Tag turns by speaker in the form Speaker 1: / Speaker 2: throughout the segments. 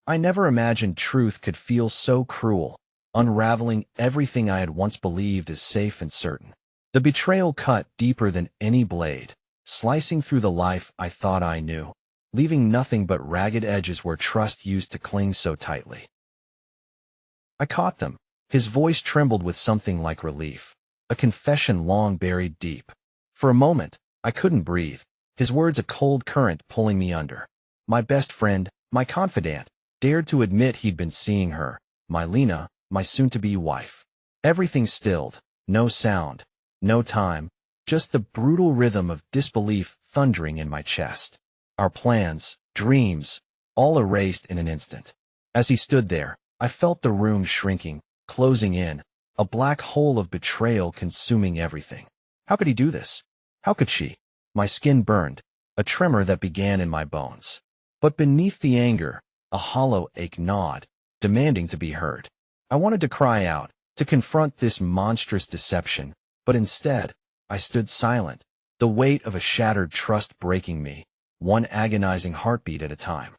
Speaker 1: I never imagined truth could feel so cruel, unraveling everything I had once believed as safe and certain. The betrayal cut deeper than any blade, slicing through the life I thought I knew, leaving nothing but ragged edges where trust used to cling so tightly. I caught them. His voice trembled with something like relief, a confession long buried deep. For a moment, I couldn't breathe, his words a cold current pulling me under. My best friend, my confidant, dared to admit he'd been seeing her, my Lena, my soon-to-be wife. Everything stilled, no sound, no time, just the brutal rhythm of disbelief thundering in my chest. Our plans, dreams, all erased in an instant. As he stood there, I felt the room shrinking, closing in, a black hole of betrayal consuming everything. How could he do this? How could she? My skin burned, a tremor that began in my bones. But beneath the anger, a hollow ache gnawed, demanding to be heard. I wanted to cry out, to confront this monstrous deception, but instead, I stood silent, the weight of a shattered trust breaking me, one agonizing heartbeat at a time.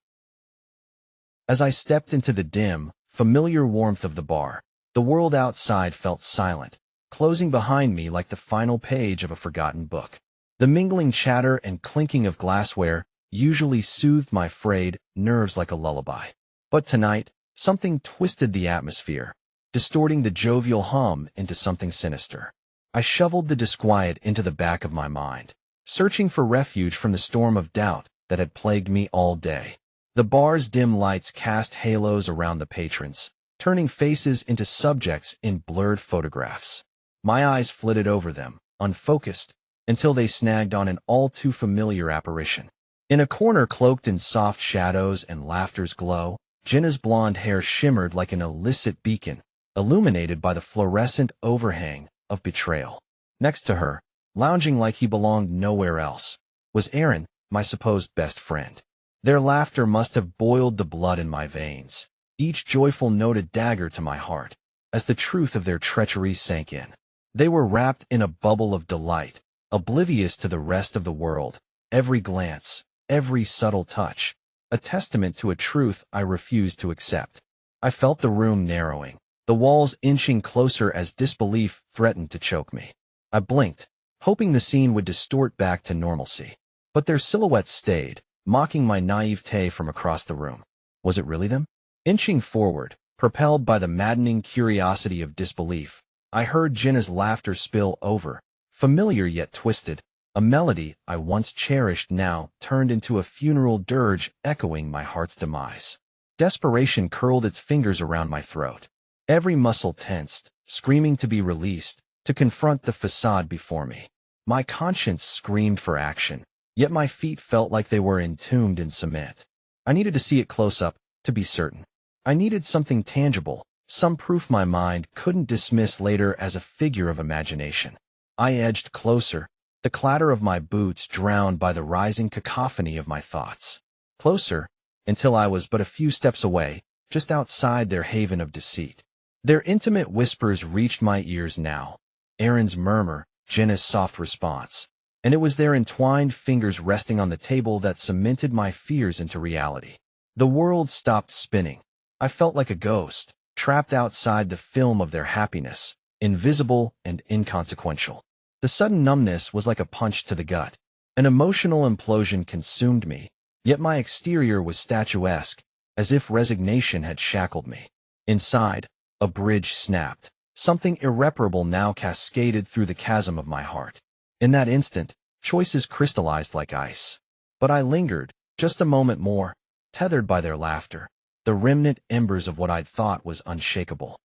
Speaker 1: As I stepped into the dim, familiar warmth of the bar, the world outside felt silent, closing behind me like the final page of a forgotten book. The mingling chatter and clinking of glassware usually soothed my frayed nerves like a lullaby. But tonight, something twisted the atmosphere, distorting the jovial hum into something sinister. I shoveled the disquiet into the back of my mind, searching for refuge from the storm of doubt that had plagued me all day. The bar's dim lights cast halos around the patrons, turning faces into subjects in blurred photographs. My eyes flitted over them, unfocused, until they snagged on an all-too-familiar apparition. In a corner cloaked in soft shadows and laughter's glow, Jenna's blonde hair shimmered like an illicit beacon, illuminated by the fluorescent overhang of betrayal. Next to her, lounging like he belonged nowhere else, was Aaron, my supposed best friend. Their laughter must have boiled the blood in my veins, each joyful note a dagger to my heart, as the truth of their treachery sank in. They were wrapped in a bubble of delight, oblivious to the rest of the world, every glance, every subtle touch, a testament to a truth I refused to accept. I felt the room narrowing, the walls inching closer as disbelief threatened to choke me. I blinked, hoping the scene would distort back to normalcy. But their silhouettes stayed, mocking my naivete from across the room. Was it really them? Inching forward, propelled by the maddening curiosity of disbelief, I heard Jenna's laughter spill over, familiar yet twisted, a melody I once cherished now turned into a funeral dirge echoing my heart's demise. Desperation curled its fingers around my throat. Every muscle tensed, screaming to be released, to confront the facade before me. My conscience screamed for action, yet my feet felt like they were entombed in cement. I needed to see it close up, to be certain. I needed something tangible, some proof my mind couldn't dismiss later as a figure of imagination. I edged closer, the clatter of my boots drowned by the rising cacophony of my thoughts. Closer, until I was but a few steps away, just outside their haven of deceit. Their intimate whispers reached my ears now. Aaron's murmur, Jenna's soft response. And it was their entwined fingers resting on the table that cemented my fears into reality. The world stopped spinning. I felt like a ghost, trapped outside the film of their happiness, invisible and inconsequential. The sudden numbness was like a punch to the gut. An emotional implosion consumed me, yet my exterior was statuesque, as if resignation had shackled me. Inside, a bridge snapped. Something irreparable now cascaded through the chasm of my heart. In that instant, choices crystallized like ice. But I lingered, just a moment more, tethered by their laughter, the remnant embers of what I'd thought was unshakable.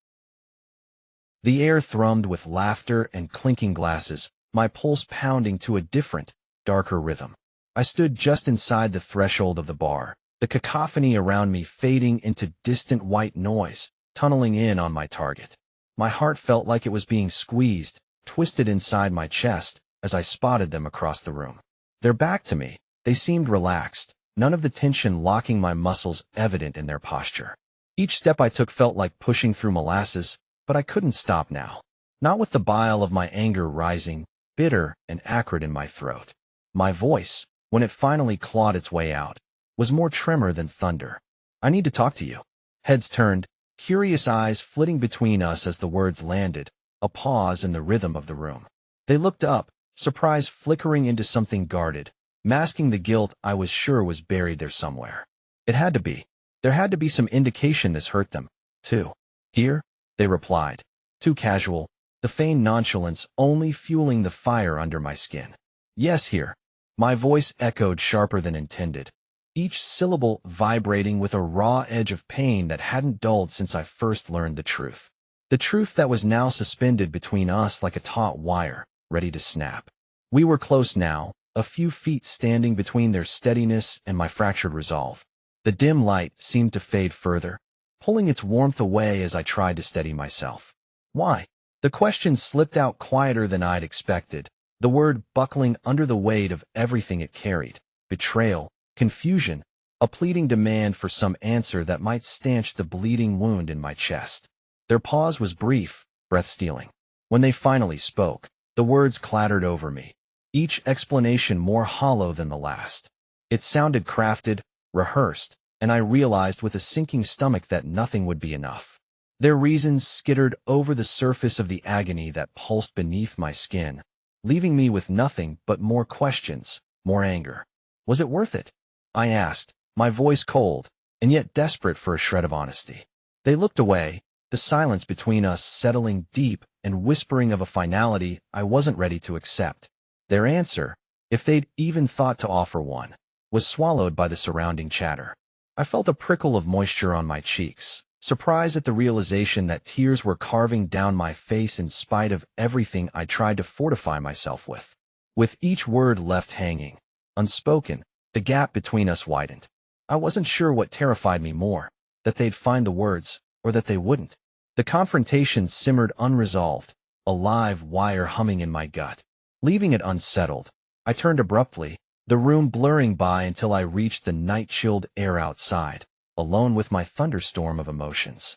Speaker 1: The air thrummed with laughter and clinking glasses, my pulse pounding to a different, darker rhythm. I stood just inside the threshold of the bar, the cacophony around me fading into distant white noise, tunneling in on my target. My heart felt like it was being squeezed, twisted inside my chest, as I spotted them across the room. Their back to me, they seemed relaxed, none of the tension locking my muscles evident in their posture. Each step I took felt like pushing through molasses, but I couldn't stop now. Not with the bile of my anger rising, bitter and acrid in my throat. My voice, when it finally clawed its way out, was more tremor than thunder. I need to talk to you. Heads turned, curious eyes flitting between us as the words landed, a pause in the rhythm of the room. They looked up, surprise flickering into something guarded, masking the guilt I was sure was buried there somewhere. It had to be. There had to be some indication this hurt them, too. Here? They replied. Too casual, the feigned nonchalance only fueling the fire under my skin. Yes, here. My voice echoed sharper than intended, each syllable vibrating with a raw edge of pain that hadn't dulled since I first learned the truth. The truth that was now suspended between us like a taut wire, ready to snap. We were close now, a few feet standing between their steadiness and my fractured resolve. The dim light seemed to fade further, pulling its warmth away as I tried to steady myself. Why? The question slipped out quieter than I'd expected, the word buckling under the weight of everything it carried. Betrayal, confusion, a pleading demand for some answer that might stanch the bleeding wound in my chest. Their pause was brief, breath-stealing. When they finally spoke, the words clattered over me, each explanation more hollow than the last. It sounded crafted, rehearsed, and I realized with a sinking stomach that nothing would be enough. Their reasons skittered over the surface of the agony that pulsed beneath my skin, leaving me with nothing but more questions, more anger. Was it worth it? I asked, my voice cold, and yet desperate for a shred of honesty. They looked away, the silence between us settling deep and whispering of a finality I wasn't ready to accept. Their answer, if they'd even thought to offer one, was swallowed by the surrounding chatter. I felt a prickle of moisture on my cheeks, surprised at the realization that tears were carving down my face in spite of everything I tried to fortify myself with. With each word left hanging, unspoken, the gap between us widened. I wasn't sure what terrified me more, that they'd find the words, or that they wouldn't. The confrontation simmered unresolved, a live wire humming in my gut. Leaving it unsettled, I turned abruptly, the room blurring by until I reached the night-chilled air outside, alone with my thunderstorm of emotions.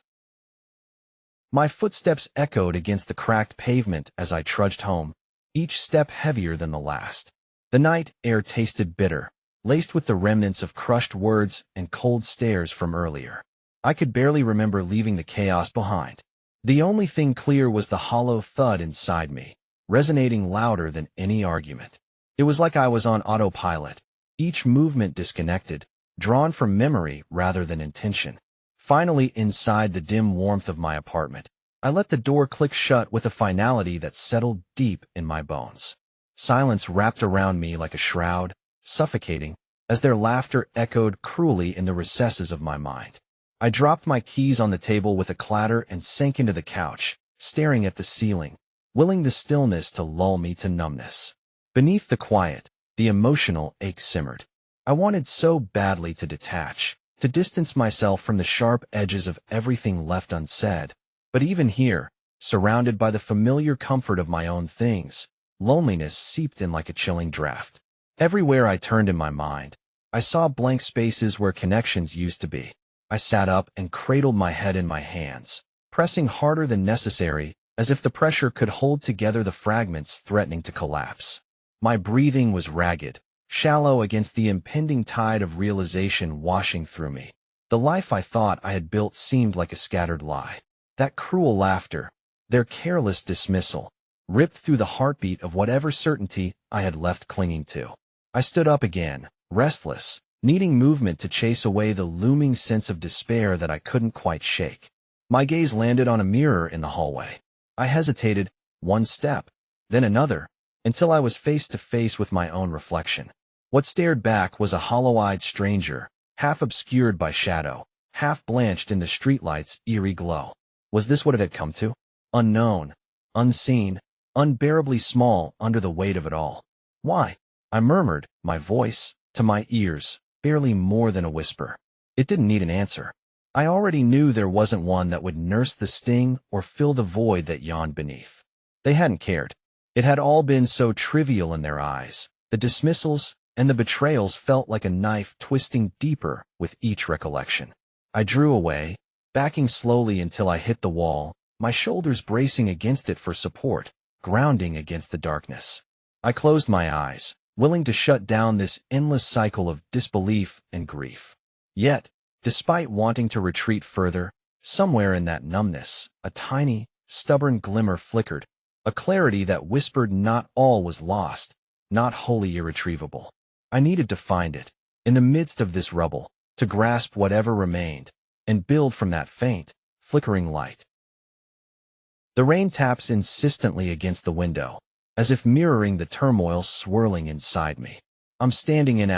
Speaker 1: My footsteps echoed against the cracked pavement as I trudged home, each step heavier than the last. The night air tasted bitter, laced with the remnants of crushed words and cold stares from earlier. I could barely remember leaving the chaos behind. The only thing clear was the hollow thud inside me, resonating louder than any argument. It was like I was on autopilot, each movement disconnected, drawn from memory rather than intention. Finally, inside the dim warmth of my apartment, I let the door click shut with a finality that settled deep in my bones. Silence wrapped around me like a shroud, suffocating, as their laughter echoed cruelly in the recesses of my mind. I dropped my keys on the table with a clatter and sank into the couch, staring at the ceiling, willing the stillness to lull me to numbness. Beneath the quiet, the emotional ache simmered. I wanted so badly to detach, to distance myself from the sharp edges of everything left unsaid. But even here, surrounded by the familiar comfort of my own things, loneliness seeped in like a chilling draft. Everywhere I turned in my mind, I saw blank spaces where connections used to be. I sat up and cradled my head in my hands, pressing harder than necessary, as if the pressure could hold together the fragments threatening to collapse. My breathing was ragged, shallow against the impending tide of realization washing through me. The life I thought I had built seemed like a scattered lie. That cruel laughter, their careless dismissal, ripped through the heartbeat of whatever certainty I had left clinging to. I stood up again, restless, needing movement to chase away the looming sense of despair that I couldn't quite shake. My gaze landed on a mirror in the hallway. I hesitated, one step, then another, until I was face to face with my own reflection. What stared back was a hollow-eyed stranger, half obscured by shadow, half blanched in the streetlight's eerie glow. Was this what it had come to? Unknown, unseen, unbearably small under the weight of it all. Why? I murmured, my voice, to my ears, barely more than a whisper. It didn't need an answer. I already knew there wasn't one that would nurse the sting or fill the void that yawned beneath. They hadn't cared. It had all been so trivial in their eyes. The dismissals and the betrayals felt like a knife twisting deeper with each recollection. I drew away, backing slowly until I hit the wall, my shoulders bracing against it for support, grounding against the darkness. I closed my eyes, willing to shut down this endless cycle of disbelief and grief. Yet, Despite wanting to retreat further, somewhere in that numbness, a tiny, stubborn glimmer flickered, a clarity that whispered not all was lost, not wholly irretrievable. I needed to find it, in the midst of this rubble, to grasp whatever remained, and build from that faint, flickering light. The rain taps insistently against the window, as if mirroring the turmoil swirling inside me. I'm standing in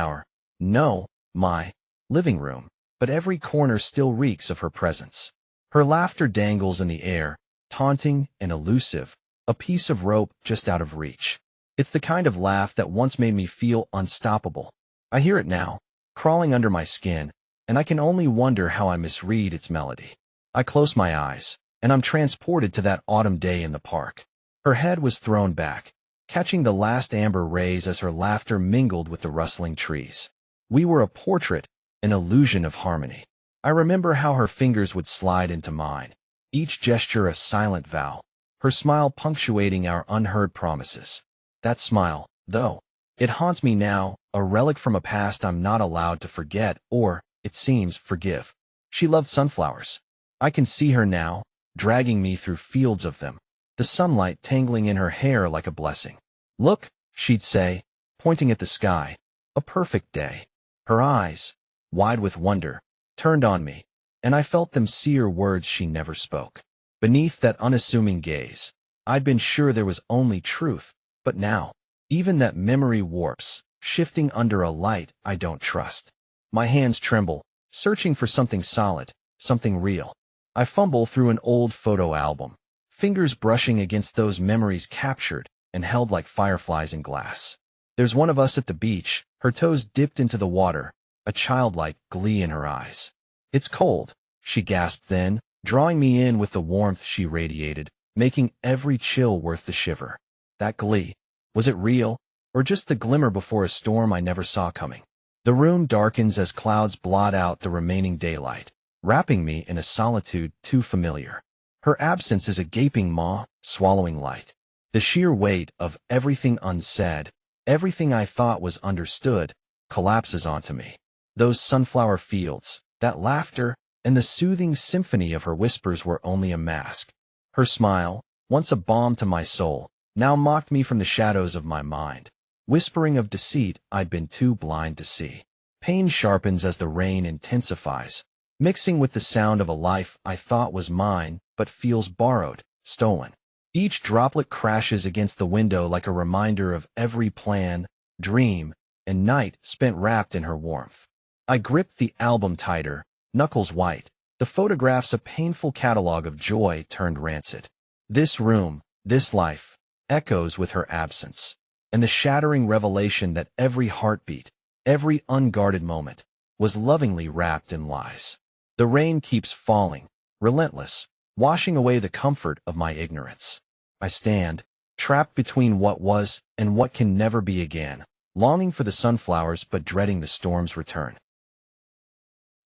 Speaker 1: my living room, but every corner still reeks of her presence. Her laughter dangles in the air, taunting and elusive, a piece of rope just out of reach. It's the kind of laugh that once made me feel unstoppable. I hear it now, crawling under my skin, and I can only wonder how I misread its melody. I close my eyes, and I'm transported to that autumn day in the park. Her head was thrown back, catching the last amber rays as her laughter mingled with the rustling trees. We were a portrait, an illusion of harmony. I remember how her fingers would slide into mine, each gesture a silent vow, her smile punctuating our unheard promises. That smile, though, it haunts me now, a relic from a past I'm not allowed to forget or, it seems, forgive. She loved sunflowers. I can see her now, dragging me through fields of them, the sunlight tangling in her hair like a blessing. Look, she'd say, pointing at the sky, a perfect day. Her eyes, wide with wonder, turned on me, and I felt them sear words she never spoke. Beneath that unassuming gaze, I'd been sure there was only truth, but now, even that memory warps, shifting under a light I don't trust. My hands tremble, searching for something solid, something real. I fumble through an old photo album, fingers brushing against those memories captured and held like fireflies in glass. There's one of us at the beach, her toes dipped into the water, a childlike glee in her eyes. It's cold, she gasped then, drawing me in with the warmth she radiated, making every chill worth the shiver. That glee, was it real, or just the glimmer before a storm I never saw coming? The room darkens as clouds blot out the remaining daylight, wrapping me in a solitude too familiar. Her absence is a gaping maw, swallowing light. The sheer weight of everything unsaid, everything I thought was understood, collapses onto me. Those sunflower fields, that laughter, and the soothing symphony of her whispers were only a mask. Her smile, once a balm to my soul, now mocked me from the shadows of my mind, whispering of deceit I'd been too blind to see. Pain sharpens as the rain intensifies, mixing with the sound of a life I thought was mine but feels borrowed, stolen. Each droplet crashes against the window like a reminder of every plan, dream, and night spent wrapped in her warmth. I grip the album tighter, knuckles white, the photographs a painful catalog of joy turned rancid. This room, this life, echoes with her absence, and the shattering revelation that every heartbeat, every unguarded moment, was lovingly wrapped in lies. The rain keeps falling, relentless, washing away the comfort of my ignorance. I stand, trapped between what was and what can never be again, longing for the sunflowers but dreading the storm's return.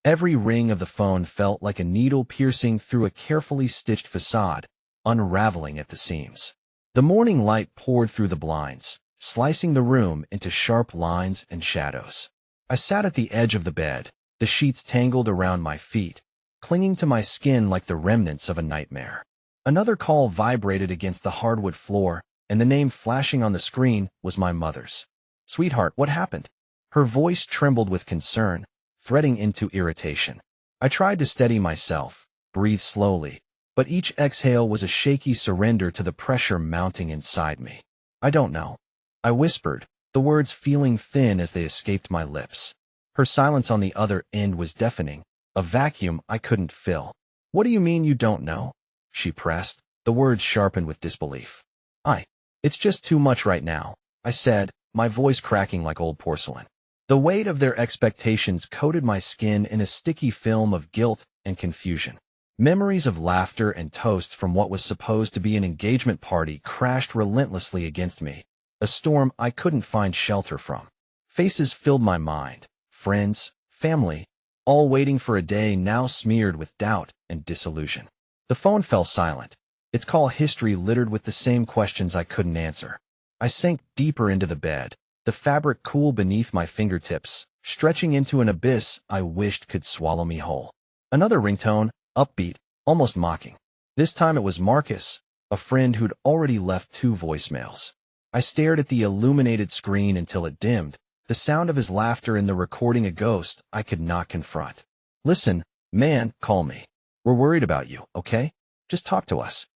Speaker 1: Every ring of the phone felt like a needle piercing through a carefully stitched facade, unraveling at the seams. The morning light poured through the blinds, slicing the room into sharp lines and shadows. I sat at the edge of the bed, the sheets tangled around my feet, clinging to my skin like the remnants of a nightmare. Another call vibrated against the hardwood floor, and the name flashing on the screen was my mother's. "Sweetheart, what happened?" Her voice trembled with concern, threading into irritation. I tried to steady myself, breathe slowly, but each exhale was a shaky surrender to the pressure mounting inside me. "I don't know," I whispered, the words feeling thin as they escaped my lips. Her silence on the other end was deafening, a vacuum I couldn't fill. "What do you mean you don't know?" she pressed, the words sharpened with disbelief. It's just too much right now," I said, my voice cracking like old porcelain. The weight of their expectations coated my skin in a sticky film of guilt and confusion. Memories of laughter and toast from what was supposed to be an engagement party crashed relentlessly against me, a storm I couldn't find shelter from. Faces filled my mind, friends, family, all waiting for a day now smeared with doubt and disillusion. The phone fell silent, its call history littered with the same questions I couldn't answer. I sank deeper into the bed, the fabric cool beneath my fingertips, stretching into an abyss I wished could swallow me whole. Another ringtone, upbeat, almost mocking. This time it was Marcus, a friend who'd already left 2 voicemails. I stared at the illuminated screen until it dimmed, the sound of his laughter in the recording a ghost I could not confront. "Listen, man, call me. We're worried about you, okay? Just talk to us."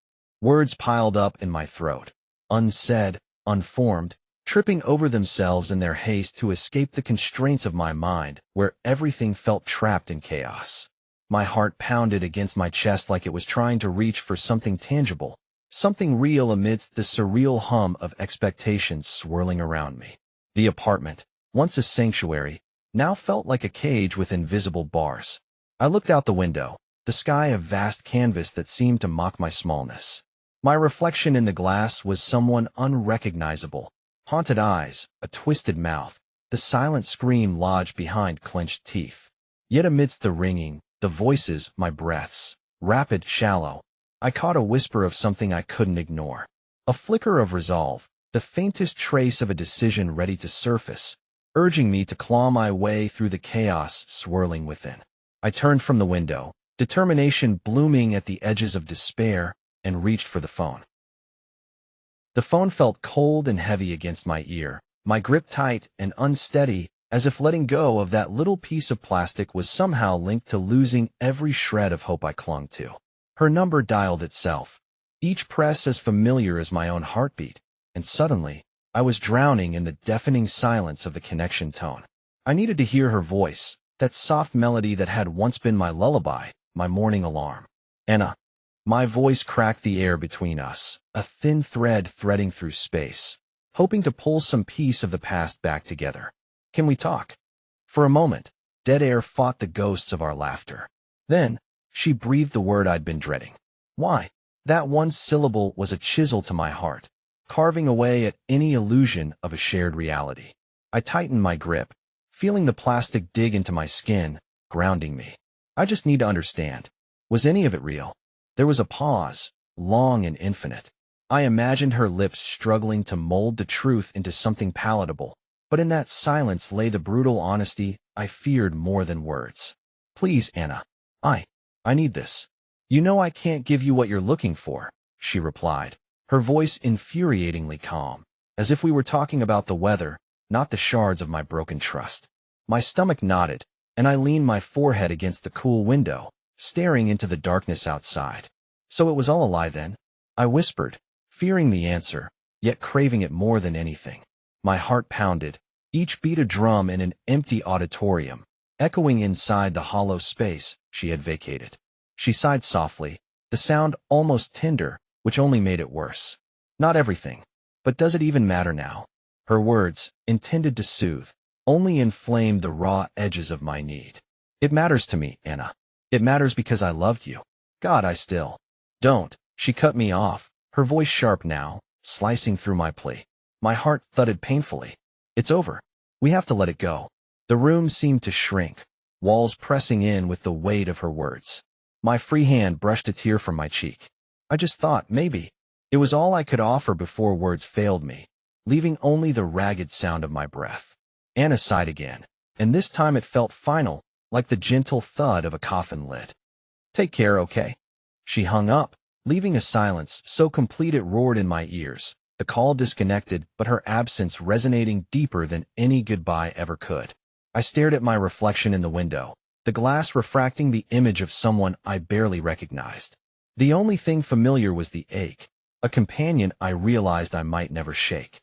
Speaker 1: Words piled up in my throat, unsaid, unformed, tripping over themselves in their haste to escape the constraints of my mind, where everything felt trapped in chaos. My heart pounded against my chest like it was trying to reach for something tangible, something real amidst the surreal hum of expectations swirling around me. The apartment, once a sanctuary, now felt like a cage with invisible bars. I looked out the window, the sky a vast canvas that seemed to mock my smallness. My reflection in the glass was someone unrecognizable. Haunted eyes, a twisted mouth, the silent scream lodged behind clenched teeth. Yet amidst the ringing, the voices, my breaths, rapid, shallow, I caught a whisper of something I couldn't ignore. A flicker of resolve, the faintest trace of a decision ready to surface, urging me to claw my way through the chaos swirling within. I turned from the window, determination blooming at the edges of despair, and reached for the phone. The phone felt cold and heavy against my ear, my grip tight and unsteady, as if letting go of that little piece of plastic was somehow linked to losing every shred of hope I clung to. Her number dialed itself, each press as familiar as my own heartbeat, and suddenly, I was drowning in the deafening silence of the connection tone. I needed to hear her voice, that soft melody that had once been my lullaby, my morning alarm. "Anna." My voice cracked the air between us, a thin thread threading through space, hoping to pull some piece of the past back together. "Can we talk?" For a moment, dead air fought the ghosts of our laughter. Then, she breathed the word I'd been dreading. "Why?" That one syllable was a chisel to my heart, carving away at any illusion of a shared reality. I tightened my grip, feeling the plastic dig into my skin, grounding me. "I just need to understand. Was any of it real?" There was a pause, long and infinite. I imagined her lips struggling to mold the truth into something palatable, but in that silence lay the brutal honesty I feared more than words. "Please, Anna. I need this. You know I can't give you what you're looking for," she replied, her voice infuriatingly calm, as if we were talking about the weather, not the shards of my broken trust. My stomach knotted, and I leaned my forehead against the cool window, staring into the darkness outside. "So it was all a lie then?" I whispered, fearing the answer, yet craving it more than anything. My heart pounded, each beat a drum in an empty auditorium, echoing inside the hollow space she had vacated. She sighed softly, the sound almost tender, which only made it worse. "Not everything. But does it even matter now?" Her words, intended to soothe, only inflamed the raw edges of my need. "It matters to me, Anna. It matters because I loved you. God, I still..." "Don't." She cut me off, her voice sharp now, slicing through my plea. My heart thudded painfully. "It's over. We have to let it go." The room seemed to shrink, walls pressing in with the weight of her words. My free hand brushed a tear from my cheek. I just thought, maybe. It was all I could offer before words failed me, leaving only the ragged sound of my breath. Anna sighed again, and this time it felt final, like the gentle thud of a coffin lid. "Take care, okay?" She hung up, leaving a silence so complete it roared in my ears, the call disconnected but her absence resonating deeper than any goodbye ever could. I stared at my reflection in the window, the glass refracting the image of someone I barely recognized. The only thing familiar was the ache, a companion I realized I might never shake.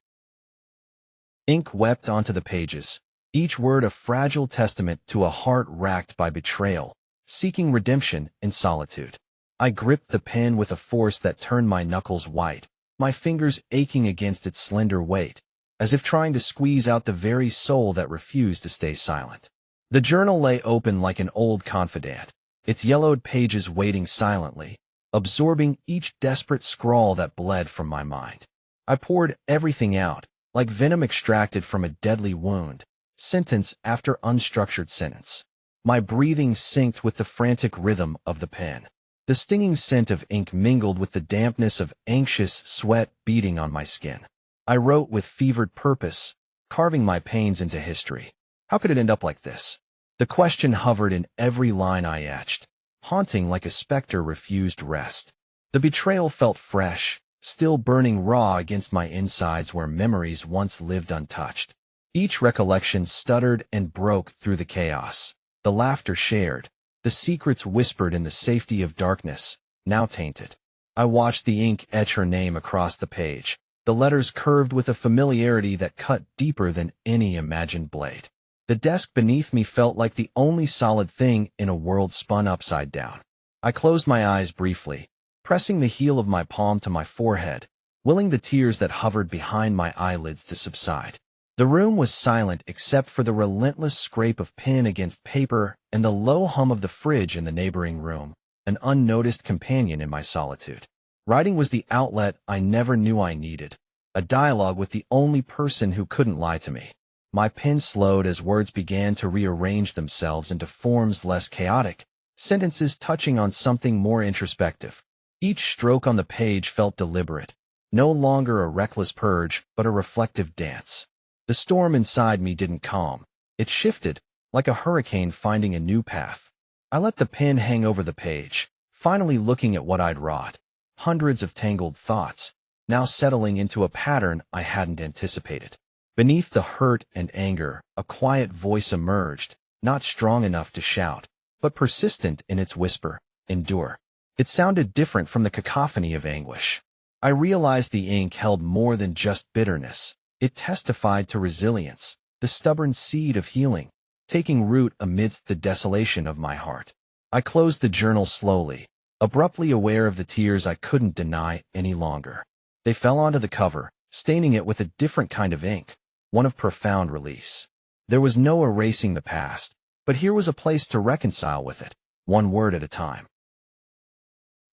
Speaker 1: Ink wept onto the pages, each word a fragile testament to a heart racked by betrayal, seeking redemption in solitude. I gripped the pen with a force that turned my knuckles white, my fingers aching against its slender weight, as if trying to squeeze out the very soul that refused to stay silent. The journal lay open like an old confidant, its yellowed pages waiting silently, absorbing each desperate scrawl that bled from my mind. I poured everything out, like venom extracted from a deadly wound, sentence after unstructured sentence. My breathing synced with the frantic rhythm of the pen. The stinging scent of ink mingled with the dampness of anxious sweat beating on my skin. I wrote with fevered purpose, carving my pains into history. How could it end up like this? The question hovered in every line I etched, haunting like a specter refused rest. The betrayal felt fresh, still burning raw against my insides where memories once lived untouched. Each recollection stuttered and broke through the chaos. The laughter shared, the secrets whispered in the safety of darkness, now tainted. I watched the ink etch her name across the page, the letters curved with a familiarity that cut deeper than any imagined blade. The desk beneath me felt like the only solid thing in a world spun upside down. I closed my eyes briefly, pressing the heel of my palm to my forehead, willing the tears that hovered behind my eyelids to subside. The room was silent except for the relentless scrape of pen against paper and the low hum of the fridge in the neighboring room, an unnoticed companion in my solitude. Writing was the outlet I never knew I needed, a dialogue with the only person who couldn't lie to me. My pen slowed as words began to rearrange themselves into forms less chaotic, sentences touching on something more introspective. Each stroke on the page felt deliberate, no longer a reckless purge, but a reflective dance. The storm inside me didn't calm. It shifted, like a hurricane finding a new path. I let the pen hang over the page, finally looking at what I'd wrought. Hundreds of tangled thoughts, now settling into a pattern I hadn't anticipated. Beneath the hurt and anger, a quiet voice emerged, not strong enough to shout, but persistent in its whisper, endure. It sounded different from the cacophony of anguish. I realized the ink held more than just bitterness. It testified to resilience, the stubborn seed of healing, taking root amidst the desolation of my heart. I closed the journal slowly, abruptly aware of the tears I couldn't deny any longer. They fell onto the cover, staining it with a different kind of ink, one of profound release. There was no erasing the past, but here was a place to reconcile with it, one word at a time.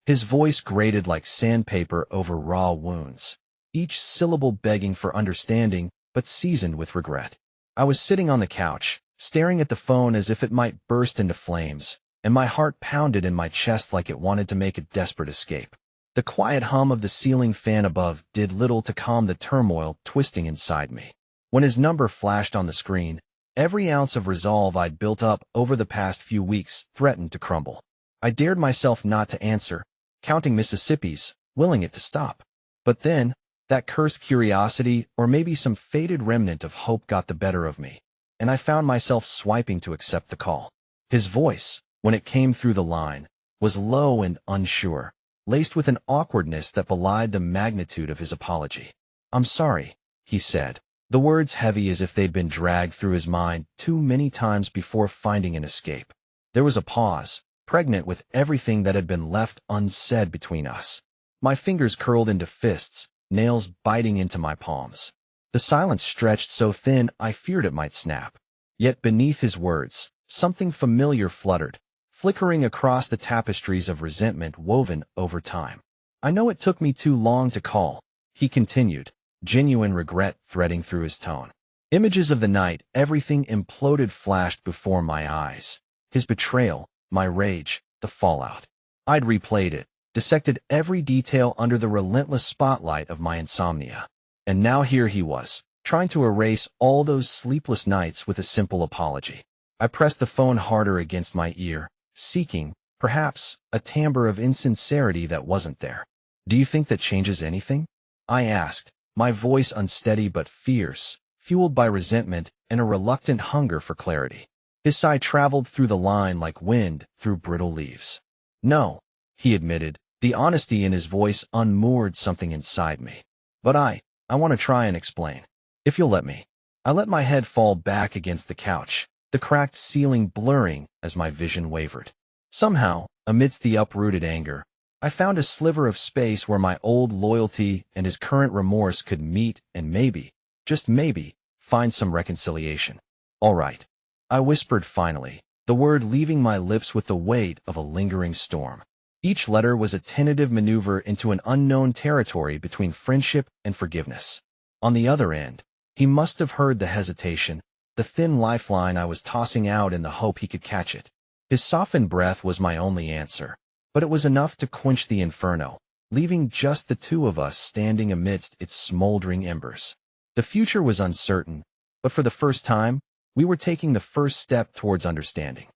Speaker 1: His voice grated like sandpaper over raw wounds, each syllable begging for understanding, but seasoned with regret. I was sitting on the couch, staring at the phone as if it might burst into flames, and my heart pounded in my chest like it wanted to make a desperate escape. The quiet hum of the ceiling fan above did little to calm the turmoil twisting inside me. When his number flashed on the screen, every ounce of resolve I'd built up over the past few weeks threatened to crumble. I dared myself not to answer, counting Mississippi's, willing it to stop. But then, that cursed curiosity or maybe some faded remnant of hope got the better of me, and I found myself swiping to accept the call. His voice, when it came through the line, was low and unsure, laced with an awkwardness that belied the magnitude of his apology. "I'm sorry," he said, the words heavy as if they'd been dragged through his mind too many times before finding an escape. There was a pause, pregnant with everything that had been left unsaid between us. My fingers curled into fists, nails biting into my palms. The silence stretched so thin I feared it might snap. Yet beneath his words, something familiar fluttered, flickering across the tapestries of resentment woven over time. "I know it took me too long to call," he continued, genuine regret threading through his tone. Images of the night, everything imploded flashed before my eyes. His betrayal, my rage, the fallout. I'd replayed it, dissected every detail under the relentless spotlight of my insomnia. And now here he was, trying to erase all those sleepless nights with a simple apology. I pressed the phone harder against my ear, seeking, perhaps, a timbre of insincerity that wasn't there. "Do you think that changes anything?" I asked, my voice unsteady but fierce, fueled by resentment and a reluctant hunger for clarity. His sigh traveled through the line like wind through brittle leaves. "No," he admitted, the honesty in his voice unmoored something inside me. "But I want to try and explain. If you'll let me." I let my head fall back against the couch, the cracked ceiling blurring as my vision wavered. Somehow, amidst the uprooted anger, I found a sliver of space where my old loyalty and his current remorse could meet and maybe, just maybe, find some reconciliation. "All right," I whispered finally, the word leaving my lips with the weight of a lingering storm. Each letter was a tentative maneuver into an unknown territory between friendship and forgiveness. On the other end, he must have heard the hesitation, the thin lifeline I was tossing out in the hope he could catch it. His softened breath was my only answer, but it was enough to quench the inferno, leaving just the two of us standing amidst its smoldering embers. The future was uncertain, but for the first time, We were taking the first step towards understanding.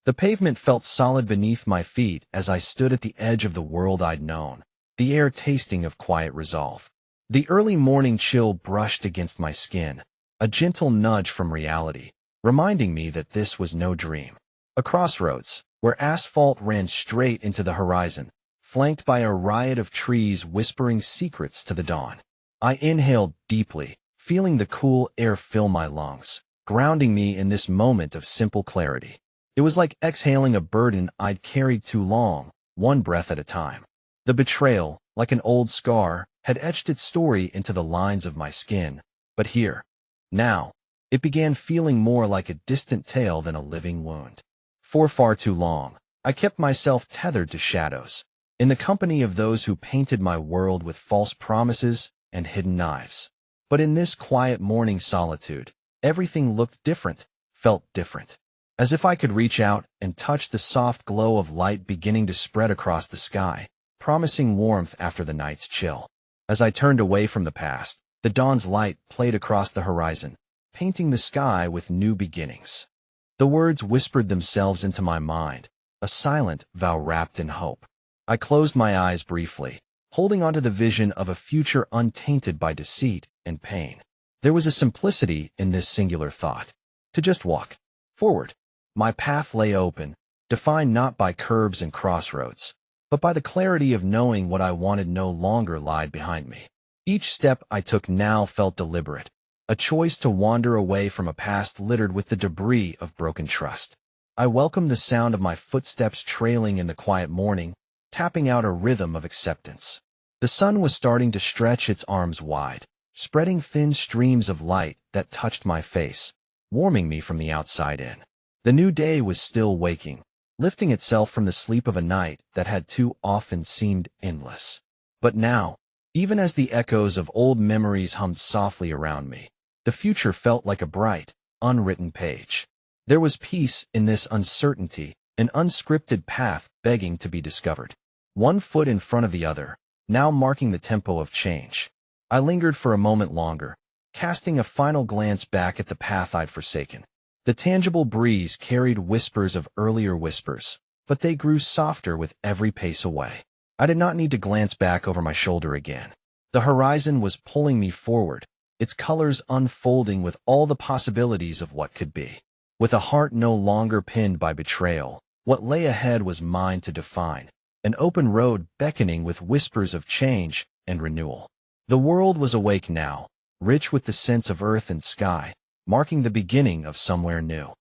Speaker 1: The pavement felt solid beneath my feet as I stood at the edge of the world I'd known, the air tasting of quiet resolve. The early morning chill brushed against my skin, a gentle nudge from reality, reminding me that this was no dream. A crossroads, where asphalt ran straight into the horizon, flanked by a riot of trees whispering secrets to the dawn. I inhaled deeply, feeling the cool air fill my lungs, grounding me in this moment of simple clarity. It was like exhaling a burden I'd carried too long, one breath at a time. The betrayal, like an old scar, had etched its story into the lines of my skin, but here, now, it began feeling more like a distant tale than a living wound. For far too long, I kept myself tethered to shadows, in the company of those who painted my world with false promises and hidden knives. But in this quiet morning solitude, everything looked different, felt different. As if I could reach out and touch the soft glow of light beginning to spread across the sky, promising warmth after the night's chill. As I turned away from the past, the dawn's light played across the horizon, painting the sky with new beginnings. The words whispered themselves into my mind, a silent vow wrapped in hope. I closed my eyes briefly, holding onto the vision of a future untainted by deceit and pain. There was a simplicity in this singular thought: to just walk forward. My path lay open, defined not by curves and crossroads, but by the clarity of knowing what I wanted no longer lied behind me. Each step I took now felt deliberate, a choice to wander away from a past littered with the debris of broken trust. I welcomed the sound of my footsteps trailing in the quiet morning, tapping out a rhythm of acceptance. The sun was starting to stretch its arms wide, spreading thin streams of light that touched my face, warming me from the outside in. The new day was still waking, lifting itself from the sleep of a night that had too often seemed endless. But now, even as the echoes of old memories hummed softly around me, the future felt like a bright, unwritten page. There was peace in this uncertainty, an unscripted path begging to be discovered. One foot in front of the other, now marking the tempo of change. I lingered for a moment longer, casting a final glance back at the path I'd forsaken. The tangible breeze carried whispers of earlier whispers, but they grew softer with every pace away. I did not need to glance back over my shoulder again. The horizon was pulling me forward, its colors unfolding with all the possibilities of what could be. With a heart no longer pinned by betrayal, what lay ahead was mine to define, an open road beckoning with whispers of change and renewal. The world was awake now, rich with the sense of earth and sky, marking the beginning of somewhere new.